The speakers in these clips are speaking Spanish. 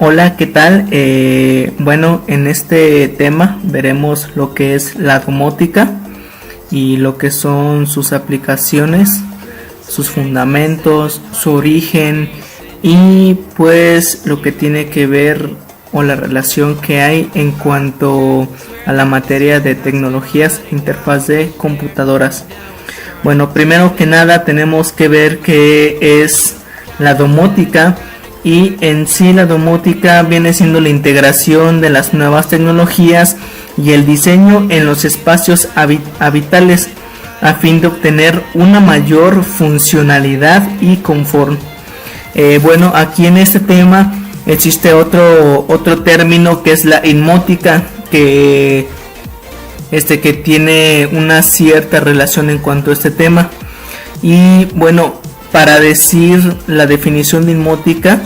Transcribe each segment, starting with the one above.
Hola, ¿qué tal? Bueno, en este tema veremos lo que es la domótica y lo que son sus aplicaciones, sus fundamentos, su origen y pues lo que tiene que ver o la relación que hay en cuanto a la materia de tecnologías, interfaz de computadoras. Bueno, primero que nada tenemos que ver qué es la domótica. Y en sí la domótica viene siendo la integración de las nuevas tecnologías y el diseño en los espacios habitables a fin de obtener una mayor funcionalidad y confort. Bueno, aquí en este tema existe otro término que es la inmótica, que tiene una cierta relación en cuanto a este tema. Y bueno, para decir la definición de inmótica,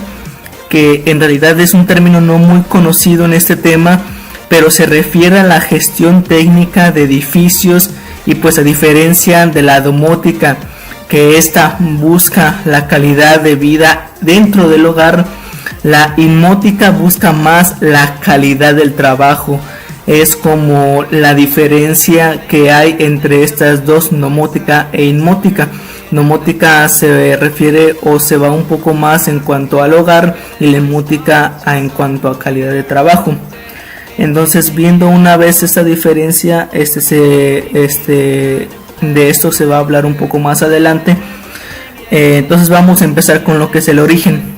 que en realidad es un término no muy conocido en este tema, pero se refiere a la gestión técnica de edificios y pues a diferencia de la domótica, que esta busca la calidad de vida dentro del hogar, la inmótica busca más la calidad del trabajo. Es como la diferencia que hay entre estas dos, domótica e inmótica. Domótica se refiere o se va un poco más en cuanto al hogar y la inmótica en cuanto a calidad de trabajo. Entonces, viendo una vez esta diferencia, de esto se va a hablar un poco más adelante. Entonces vamos a empezar con lo que es el origen.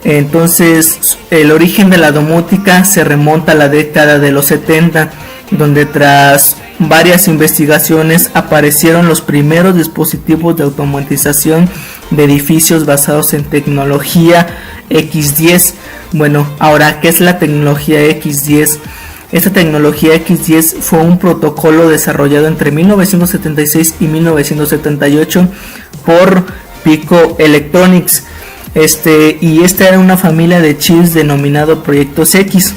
Entonces, el origen de la domótica se remonta a la década de los 70, donde tras varias investigaciones aparecieron los primeros dispositivos de automatización de edificios basados en tecnología X10. Bueno, ahora, ¿qué es la tecnología X10? Esta tecnología X10 fue un protocolo desarrollado entre 1976 y 1978 por Pico Electronics. Y esta era una familia de chips denominado Proyectos X.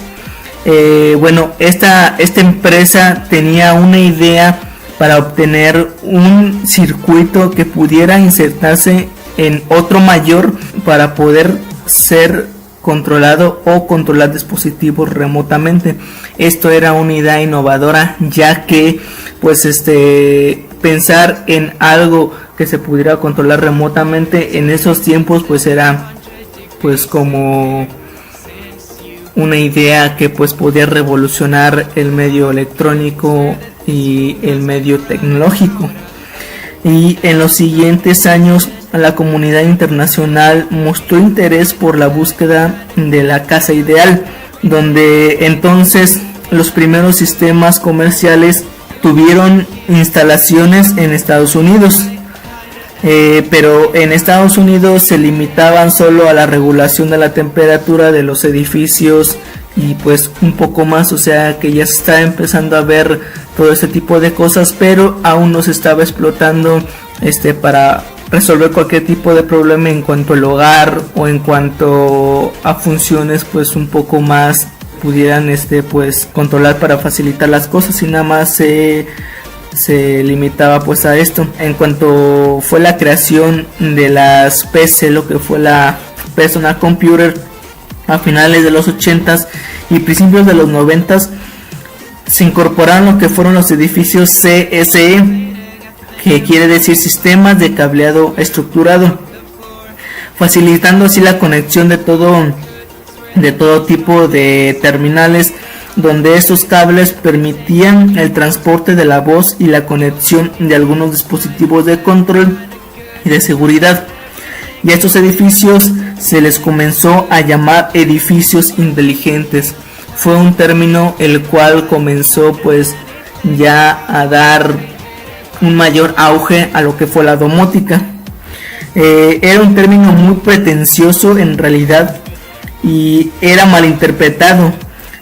Bueno, esta empresa tenía una idea para obtener un circuito que pudiera insertarse en otro mayor para poder ser controlado o controlar dispositivos remotamente. Esto era una idea innovadora, ya que pues pensar en algo que se pudiera controlar remotamente en esos tiempos pues era pues como una idea que pues podía revolucionar el medio electrónico y el medio tecnológico. Y en los siguientes años la comunidad internacional mostró interés por la búsqueda de la casa ideal, donde entonces los primeros sistemas comerciales tuvieron instalaciones en Estados Unidos. Pero en Estados Unidos se limitaban solo a la regulación de la temperatura de los edificios y pues un poco más, o sea que ya se está empezando a ver todo este tipo de cosas, pero aún no se estaba explotando para resolver cualquier tipo de problema en cuanto al hogar o en cuanto a funciones pues un poco más pudieran pues controlar para facilitar las cosas, y nada más se limitaba pues a esto. En cuanto fue la creación de las PC, lo que fue la Personal Computer a finales de los 80s y principios de los 90s, se incorporaron lo que fueron los edificios CSE, que quiere decir sistemas de cableado estructurado, facilitando así la conexión de todo tipo de terminales, donde estos cables permitían el transporte de la voz y la conexión de algunos dispositivos de control y de seguridad. Y a estos edificios se les comenzó a llamar edificios inteligentes. Fue un término el cual comenzó pues ya a dar un mayor auge a lo que fue la domótica. Era un término muy pretencioso en realidad y era malinterpretado,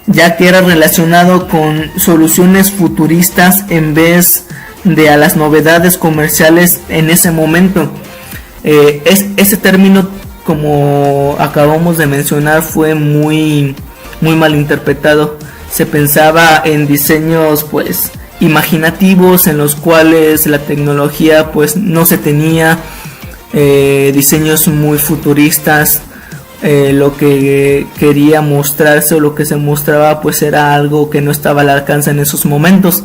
ya que era relacionado con soluciones futuristas en vez de a las novedades comerciales en ese momento. Ese término, como acabamos de mencionar, fue muy malinterpretado. Se pensaba en diseños pues imaginativos en los cuales la tecnología pues no se tenía, diseños muy futuristas lo que quería mostrarse o lo que se mostraba pues era algo que no estaba al alcance en esos momentos,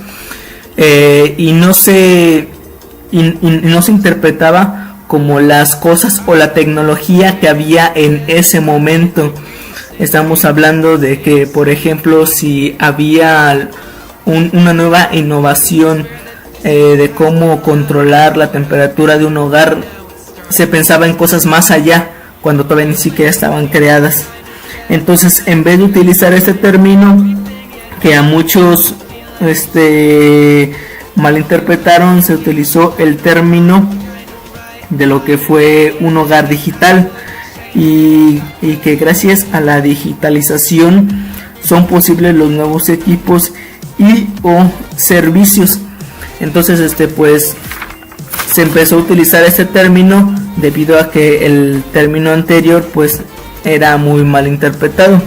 y no se interpretaba como las cosas o la tecnología que había en ese momento. Estamos hablando de que, por ejemplo, si había una nueva innovación de cómo controlar la temperatura de un hogar, se pensaba en cosas más allá cuando todavía ni siquiera estaban creadas. Entonces, en vez de utilizar este término que a muchos malinterpretaron, se utilizó el término de lo que fue un hogar digital, y que gracias a la digitalización son posibles los nuevos equipos y o servicios. Entonces pues se empezó a utilizar este término debido a que el término anterior pues era muy mal interpretado.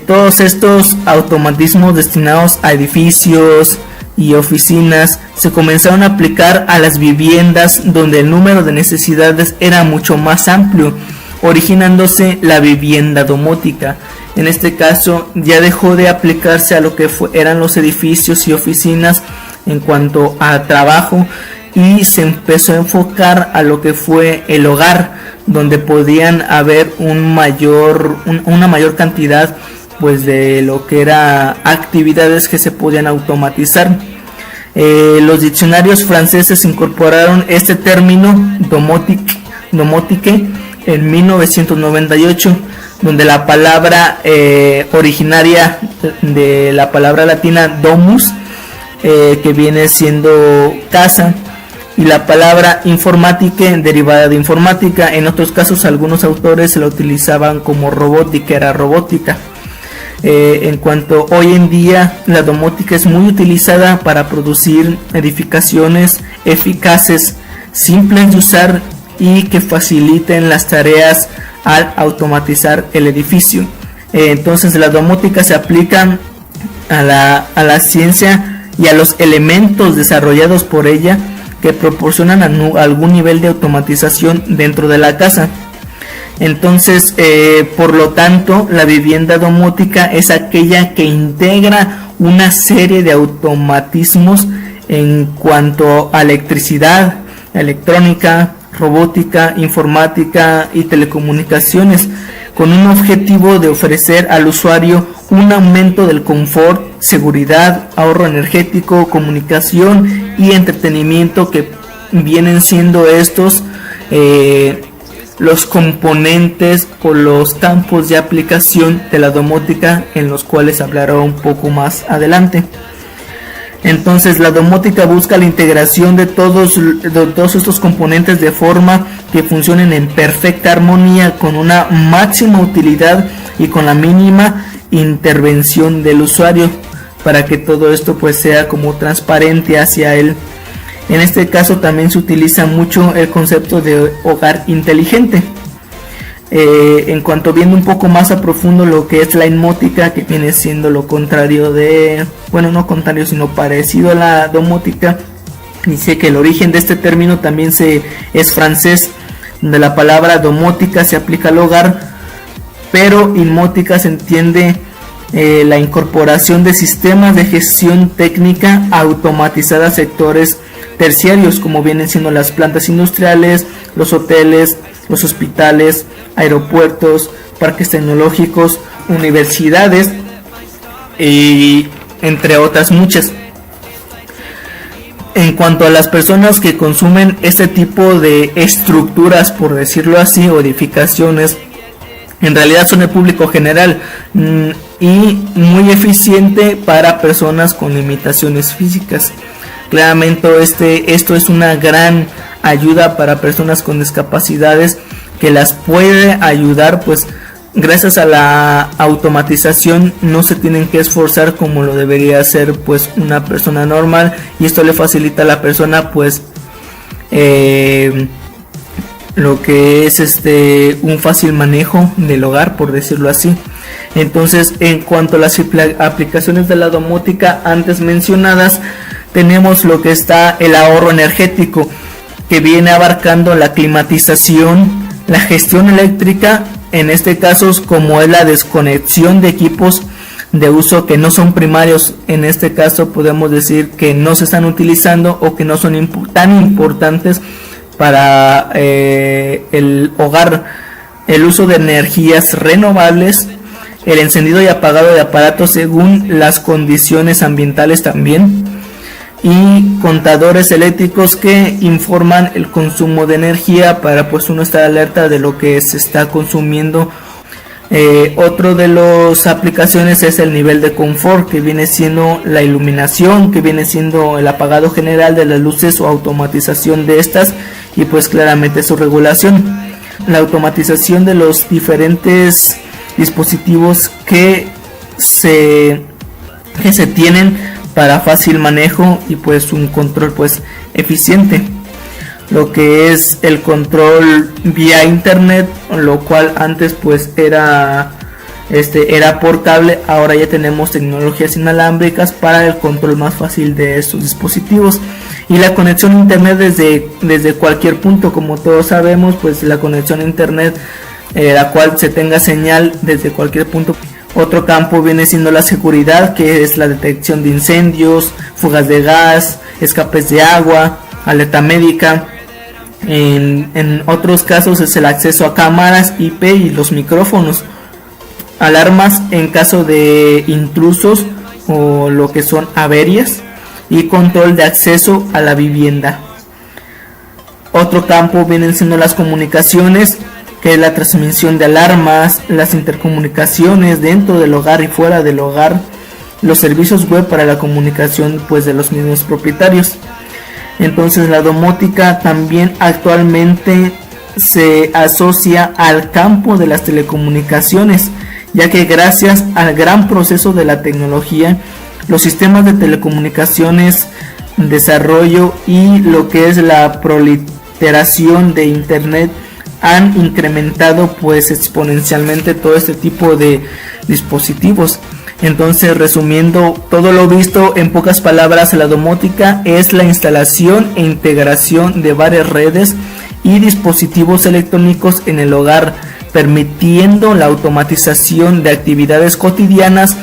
Todos estos automatismos destinados a edificios y oficinas se comenzaron a aplicar a las viviendas, donde el número de necesidades era mucho más amplio, originándose la vivienda domótica. En este caso ya dejó de aplicarse a lo que eran los edificios y oficinas en cuanto a trabajo, y se empezó a enfocar a lo que fue el hogar, donde podían haber una mayor cantidad pues de lo que era actividades que se podían automatizar. Los diccionarios franceses incorporaron este término domotique en 1998, donde la palabra originaria de la palabra latina domus, que viene siendo casa, y la palabra informática derivada de informática. En otros casos algunos autores se la utilizaban como robótica, era robótica. En cuanto hoy en día la domótica es muy utilizada para producir edificaciones eficaces, simples de usar y que faciliten las tareas al automatizar el edificio. Entonces la domótica se aplica a la ciencia y a los elementos desarrollados por ella que proporcionan algún nivel de automatización dentro de la casa. Entonces, por lo tanto, la vivienda domótica es aquella que integra una serie de automatismos en cuanto a electricidad, electrónica, robótica, informática y telecomunicaciones, con un objetivo de ofrecer al usuario un aumento del confort, seguridad, ahorro energético, comunicación y entretenimiento, que vienen siendo estos los componentes o los campos de aplicación de la domótica, en los cuales hablaré un poco más adelante. Entonces la domótica busca la integración de todos estos componentes de forma que funcionen en perfecta armonía, con una máxima utilidad y con la mínima intervención del usuario, para que todo esto pues sea como transparente hacia él. En este caso también se utiliza mucho el concepto de hogar inteligente. En cuanto viendo un poco más a profundo lo que es la inmótica, que viene siendo lo contrario de, bueno, no contrario sino parecido a la domótica, dice que el origen de este término también es francés, donde la palabra domótica se aplica al hogar, pero inmótica se entiende la incorporación de sistemas de gestión técnica automatizadas a sectores terciarios, como vienen siendo las plantas industriales, los hoteles, los hospitales, aeropuertos, parques tecnológicos, universidades y entre otras muchas. En cuanto a las personas que consumen este tipo de estructuras, por decirlo así, o edificaciones, en realidad son el público general y muy eficiente para personas con limitaciones físicas. Claramente esto es una gran ayuda para personas con discapacidades, que las puede ayudar, pues gracias a la automatización no se tienen que esforzar como lo debería hacer pues una persona normal, y esto le facilita a la persona pues lo que es un fácil manejo del hogar, por decirlo así. Entonces, en cuanto a las aplicaciones de la domótica antes mencionadas, tenemos lo que está el ahorro energético, que viene abarcando la climatización, la gestión eléctrica, en este caso como es la desconexión de equipos de uso que no son primarios. En este caso podemos decir que no se están utilizando o que no son tan importantes para el hogar. El uso de energías renovables, el encendido y apagado de aparatos según las condiciones ambientales también, y contadores eléctricos que informan el consumo de energía para pues uno estar alerta de lo que se está consumiendo. Otro de las aplicaciones es el nivel de confort, que viene siendo la iluminación, que viene siendo el apagado general de las luces o automatización de estas, y pues claramente su regulación. La automatización de los diferentes dispositivos que se tienen para fácil manejo y pues un control pues eficiente. Lo que es el control vía internet, lo cual antes pues era portable, ahora ya tenemos tecnologías inalámbricas para el control más fácil de estos dispositivos. Y la conexión a internet desde cualquier punto, como todos sabemos, pues la conexión a internet, la cual se tenga señal desde cualquier punto. Otro campo viene siendo la seguridad, que es la detección de incendios, fugas de gas, escapes de agua, alerta médica. En otros casos es el acceso a cámaras IP y los micrófonos, alarmas en caso de intrusos o lo que son averias, y control de acceso a la vivienda. Otro campo vienen siendo las comunicaciones, que es la transmisión de alarmas, las intercomunicaciones dentro del hogar y fuera del hogar, los servicios web para la comunicación pues de los mismos propietarios. Entonces la domótica también actualmente se asocia al campo de las telecomunicaciones, ya que gracias al gran proceso de la tecnología, los sistemas de telecomunicaciones, desarrollo y lo que es la proliferación de internet han incrementado pues exponencialmente todo este tipo de dispositivos. Entonces, resumiendo todo lo visto, en pocas palabras, la domótica es la instalación e integración de varias redes y dispositivos electrónicos en el hogar, permitiendo la automatización de actividades cotidianas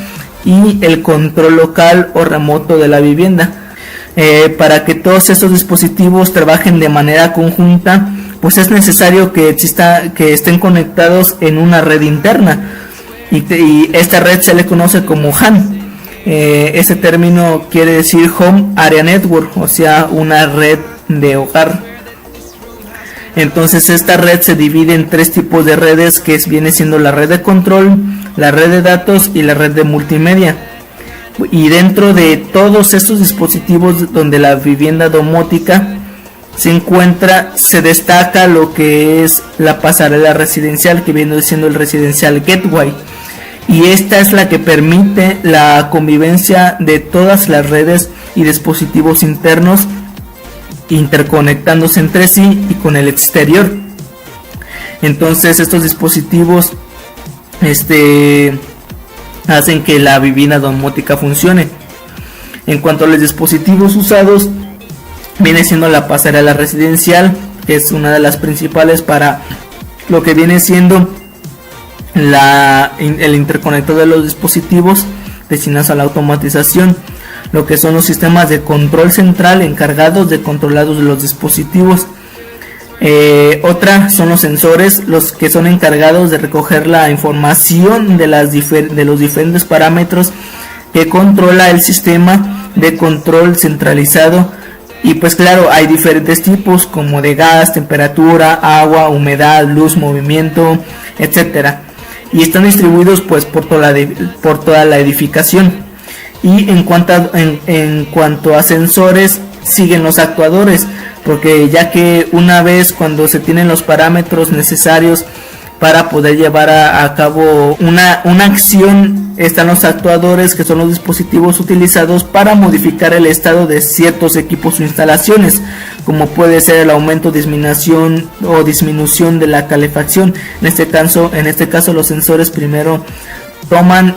y el control local o remoto de la vivienda. Para que todos estos dispositivos trabajen de manera conjunta, pues es necesario que estén conectados en una red interna, y esta red se le conoce como HAN. Este término quiere decir Home Area Network, o sea, una red de hogar. Entonces esta red se divide en tres tipos de redes, que viene siendo la red de control, la red de datos y la red de multimedia. Y dentro de todos estos dispositivos donde la vivienda domótica se destaca lo que es la pasarela residencial, que viene siendo el Residential Gateway, y esta es la que permite la convivencia de todas las redes y dispositivos internos, interconectándose entre sí y con el exterior. Entonces estos dispositivos hacen que la vivienda domótica funcione. En cuanto a los dispositivos usados, viene siendo la pasarela residencial, que es una de las principales para lo que viene siendo el interconector de los dispositivos destinados a la automatización, lo que son los sistemas de control central encargados de controlar los dispositivos. Otra son los sensores, los que son encargados de recoger la información de los diferentes parámetros que controla el sistema de control centralizado. Y pues claro, hay diferentes tipos, como de gas, temperatura, agua, humedad, luz, movimiento, etcétera, y están distribuidos pues por toda la edificación. Y en cuanto a sensores, siguen los actuadores, porque ya que una vez cuando se tienen los parámetros necesarios para poder llevar a cabo una acción, están los actuadores, que son los dispositivos utilizados para modificar el estado de ciertos equipos o instalaciones, como puede ser el aumento, disminución o disminución de la calefacción. En este caso los sensores primero toman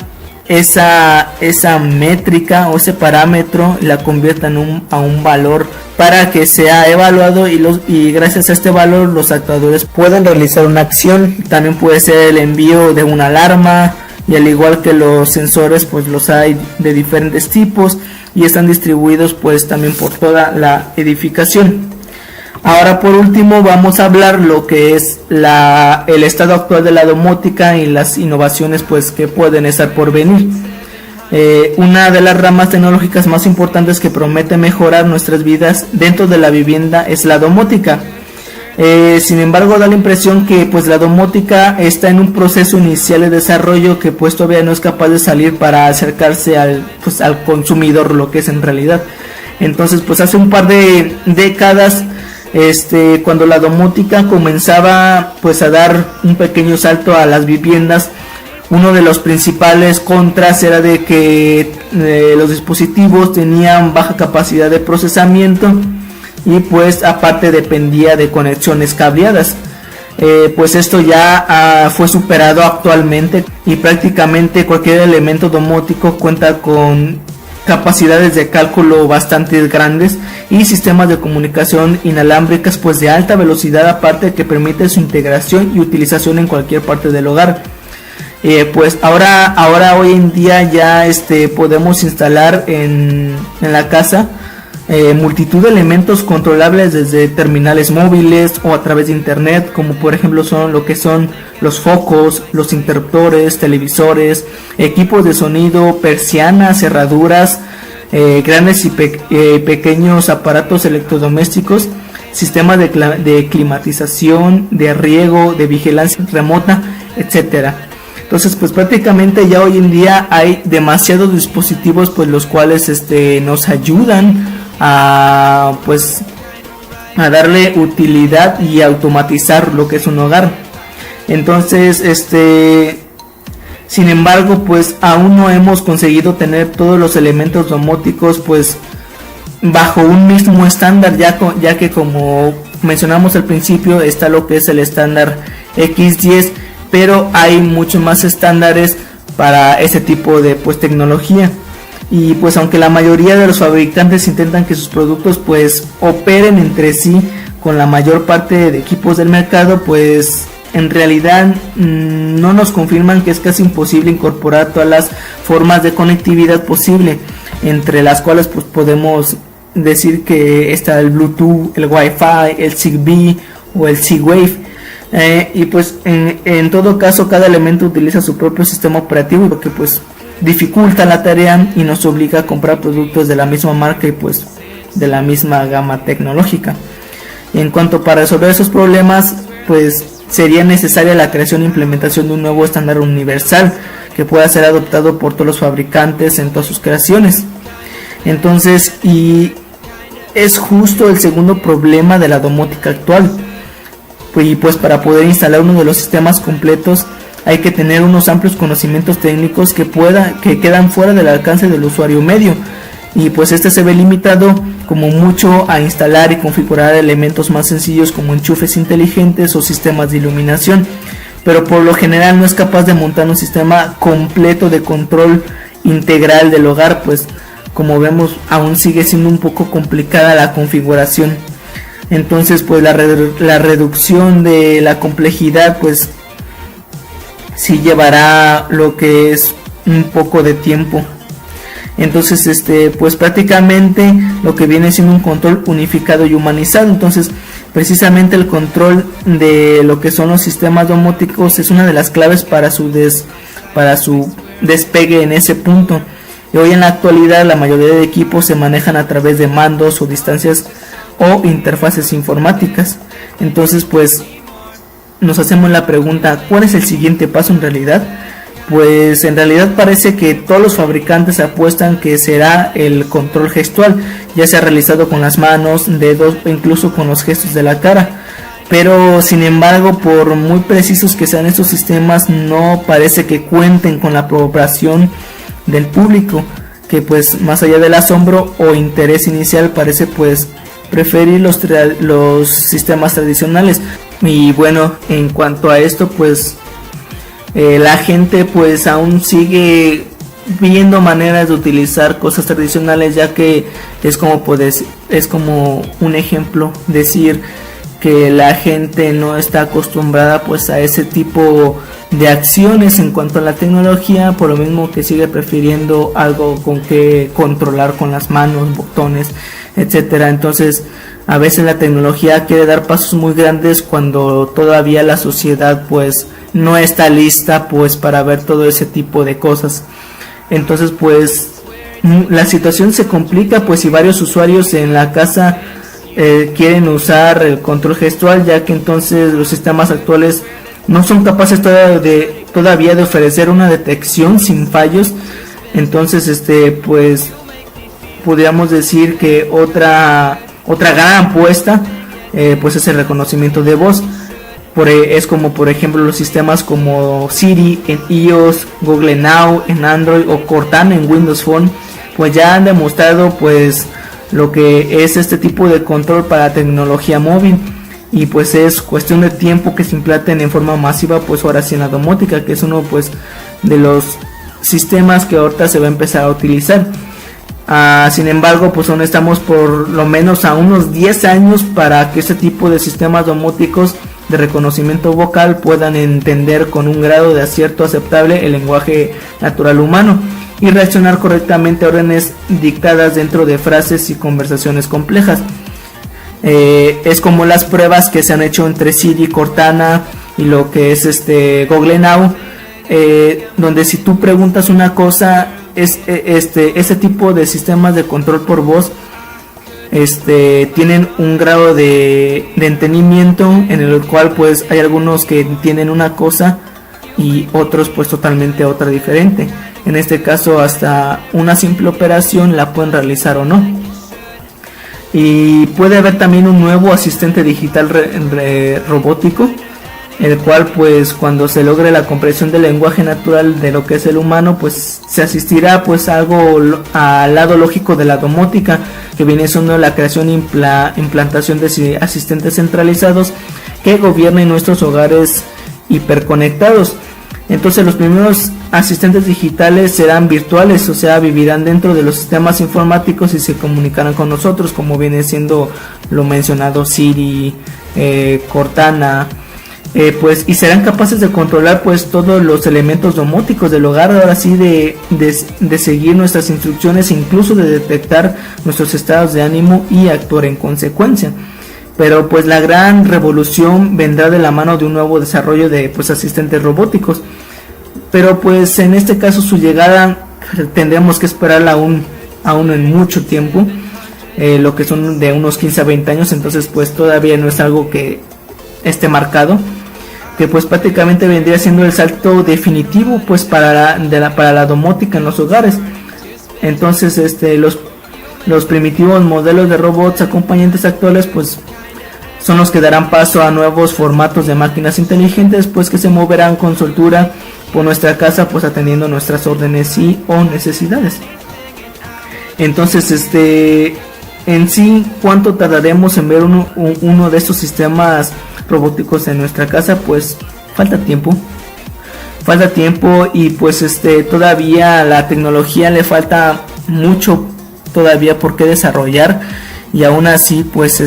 esa métrica o ese parámetro la conviertan a un valor para que sea evaluado y gracias a este valor los actuadores pueden realizar una acción. También puede ser el envío de una alarma, y al igual que los sensores pues los hay de diferentes tipos y están distribuidos pues también por toda la edificación. Ahora por último vamos a hablar lo que es el estado actual de la domótica y las innovaciones pues que pueden estar por venir. Una de las ramas tecnológicas más importantes que promete mejorar nuestras vidas dentro de la vivienda es la domótica. Sin embargo, da la impresión que pues la domótica está en un proceso inicial de desarrollo que pues todavía no es capaz de salir para acercarse al consumidor, lo que es en realidad. Entonces pues hace un par de décadas, cuando la domótica comenzaba pues a dar un pequeño salto a las viviendas, uno de los principales contras era de que los dispositivos tenían baja capacidad de procesamiento y pues aparte dependía de conexiones cableadas. Pues esto ya fue superado actualmente y prácticamente cualquier elemento domótico cuenta con capacidades de cálculo bastante grandes y sistemas de comunicación inalámbricas pues de alta velocidad, aparte que permite su integración y utilización en cualquier parte del hogar. Pues ahora hoy en día ya podemos instalar en la casa multitud de elementos controlables desde terminales móviles o a través de internet, como por ejemplo son lo que son los focos, los interruptores, televisores, equipos de sonido, persianas, cerraduras, grandes y pequeños aparatos electrodomésticos, sistemas de climatización, de riego, de vigilancia remota, etcétera. Entonces pues prácticamente ya hoy en día hay demasiados dispositivos pues los cuales nos ayudan a darle utilidad y automatizar lo que es un hogar. Entonces sin embargo pues aún no hemos conseguido tener todos los elementos domóticos pues bajo un mismo estándar, ya que como mencionamos al principio está lo que es el estándar X10, pero hay muchos más estándares para ese tipo de pues tecnología. Y pues aunque la mayoría de los fabricantes intentan que sus productos pues operen entre sí con la mayor parte de equipos del mercado, pues en realidad no nos confirman que es casi imposible incorporar todas las formas de conectividad posible, entre las cuales pues podemos decir que está el Bluetooth, el Wi-Fi, el Zigbee o el Z-Wave. Y pues en todo caso cada elemento utiliza su propio sistema operativo, lo que pues dificulta la tarea y nos obliga a comprar productos de la misma marca y pues de la misma gama tecnológica. Y en cuanto para resolver esos problemas pues sería necesaria la creación e implementación de un nuevo estándar universal que pueda ser adoptado por todos los fabricantes en todas sus creaciones. Entonces, y es justo el segundo problema de la domótica actual. Y pues para poder instalar uno de los sistemas completos hay que tener unos amplios conocimientos técnicos que quedan fuera del alcance del usuario medio, y pues se ve limitado como mucho a instalar y configurar elementos más sencillos como enchufes inteligentes o sistemas de iluminación, pero por lo general no es capaz de montar un sistema completo de control integral del hogar, pues como vemos aún sigue siendo un poco complicada la configuración. Entonces pues la reducción de la complejidad pues sí llevará lo que es un poco de tiempo. Entonces pues prácticamente lo que viene siendo un control unificado y humanizado. Entonces precisamente el control de lo que son los sistemas domóticos es una de las claves para su despegue en ese punto. Y hoy en la actualidad la mayoría de equipos se manejan a través de mandos o distancias o interfaces informáticas. Entonces pues nos hacemos la pregunta, ¿cuál es el siguiente paso en realidad? Pues en realidad parece que todos los fabricantes apuestan que será el control gestual, ya sea realizado con las manos, dedos o incluso con los gestos de la cara. Pero sin embargo, por muy precisos que sean estos sistemas, no parece que cuenten con la aprobación del público, que pues más allá del asombro o interés inicial parece pues preferir los sistemas tradicionales. Y bueno, en cuanto a esto pues la gente pues aún sigue viendo maneras de utilizar cosas tradicionales, ya que es como un ejemplo decir que la gente no está acostumbrada pues a ese tipo de acciones en cuanto a la tecnología, por lo mismo que sigue prefiriendo algo con que controlar con las manos, botones, etcétera. Entonces a veces la tecnología quiere dar pasos muy grandes cuando todavía la sociedad pues no está lista pues para ver todo ese tipo de cosas. Entonces pues la situación se complica pues si varios usuarios en la casa quieren usar el control gestual, ya que entonces los sistemas actuales no son capaces todavía de ofrecer una detección sin fallos. Entonces pues podríamos decir que otra gran apuesta pues es el reconocimiento de voz. Es como por ejemplo los sistemas como Siri en iOS, Google Now en Android o Cortana en Windows Phone, pues ya han demostrado pues lo que es este tipo de control para tecnología móvil, y pues es cuestión de tiempo que se implanten en forma masiva pues ahora sí en la domótica, que es uno pues de los sistemas que ahorita se va a empezar a utilizar. Sin embargo pues aún estamos por lo menos a unos 10 años para que este tipo de sistemas domóticos de reconocimiento vocal puedan entender con un grado de acierto aceptable el lenguaje natural humano y reaccionar correctamente a órdenes dictadas dentro de frases y conversaciones complejas. Es como las pruebas que se han hecho entre Siri, Cortana y lo que es Google Now, donde si tú preguntas una cosa, este tipo de sistemas de control por voz tienen un grado de entendimiento en el cual pues hay algunos que entienden una cosa y otros pues totalmente otra diferente. En este caso hasta una simple operación la pueden realizar o no. Y puede haber también un nuevo asistente digital robótico, el cual pues cuando se logre la comprensión del lenguaje natural de lo que es el humano, pues se asistirá pues algo al lado lógico de la domótica, que viene siendo la creación e implantación de asistentes centralizados que gobiernen nuestros hogares hiperconectados. Entonces los primeros asistentes digitales serán virtuales, o sea, vivirán dentro de los sistemas informáticos y se comunicarán con nosotros, como viene siendo lo mencionado Siri, Cortana, pues, y serán capaces de controlar pues todos los elementos domóticos del hogar, ahora sí de seguir nuestras instrucciones, incluso de detectar nuestros estados de ánimo y actuar en consecuencia. Pero pues la gran revolución vendrá de la mano de un nuevo desarrollo de pues asistentes robóticos, pero pues en este caso su llegada tendremos que esperarla aún en mucho tiempo, lo que son de unos 15 a 20 años, entonces pues todavía no es algo que esté marcado, que pues prácticamente vendría siendo el salto definitivo pues para la domótica en los hogares. Entonces los primitivos modelos de robots acompañantes actuales pues son los que darán paso a nuevos formatos de máquinas inteligentes pues que se moverán con soltura por nuestra casa pues atendiendo nuestras órdenes y o necesidades. Entonces en sí, ¿cuánto tardaremos en ver uno de estos sistemas robóticos en nuestra casa? Pues falta tiempo y pues todavía la tecnología le falta mucho todavía por qué desarrollar, y aún así pues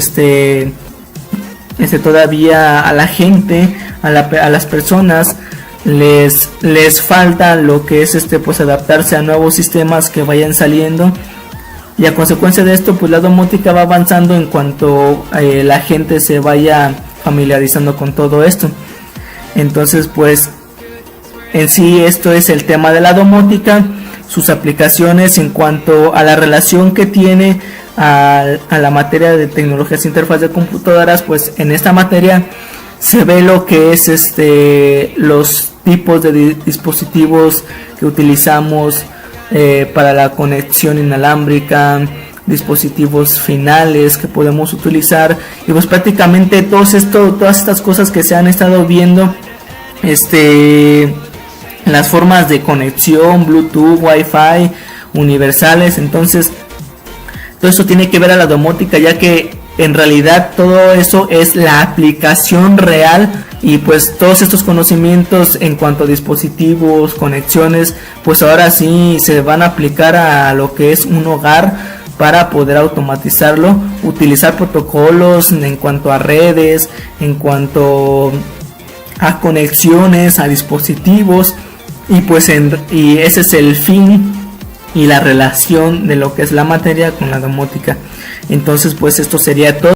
todavía a la gente, a las personas les falta lo que es pues adaptarse a nuevos sistemas que vayan saliendo, y a consecuencia de esto pues la domótica va avanzando en cuanto la gente se vaya familiarizando con todo esto. Entonces pues en sí esto es el tema de la domótica, sus aplicaciones en cuanto a la relación que tiene a la materia de tecnologías e interfaz de computadoras. Pues en esta materia se ve lo que es los tipos de dispositivos que utilizamos para la conexión inalámbrica, dispositivos finales que podemos utilizar, y pues prácticamente todas estas cosas que se han estado viendo, las formas de conexión, Bluetooth, Wi-Fi universales. Entonces todo eso tiene que ver a la domótica, ya que en realidad todo eso es la aplicación real Y pues todos estos conocimientos en cuanto a dispositivos, conexiones, pues ahora sí se van a aplicar a lo que es un hogar para poder automatizarlo, utilizar protocolos en cuanto a redes, en cuanto a conexiones, a dispositivos, y pues y ese es el fin y la relación de lo que es la materia con la domótica. Entonces pues esto sería todo.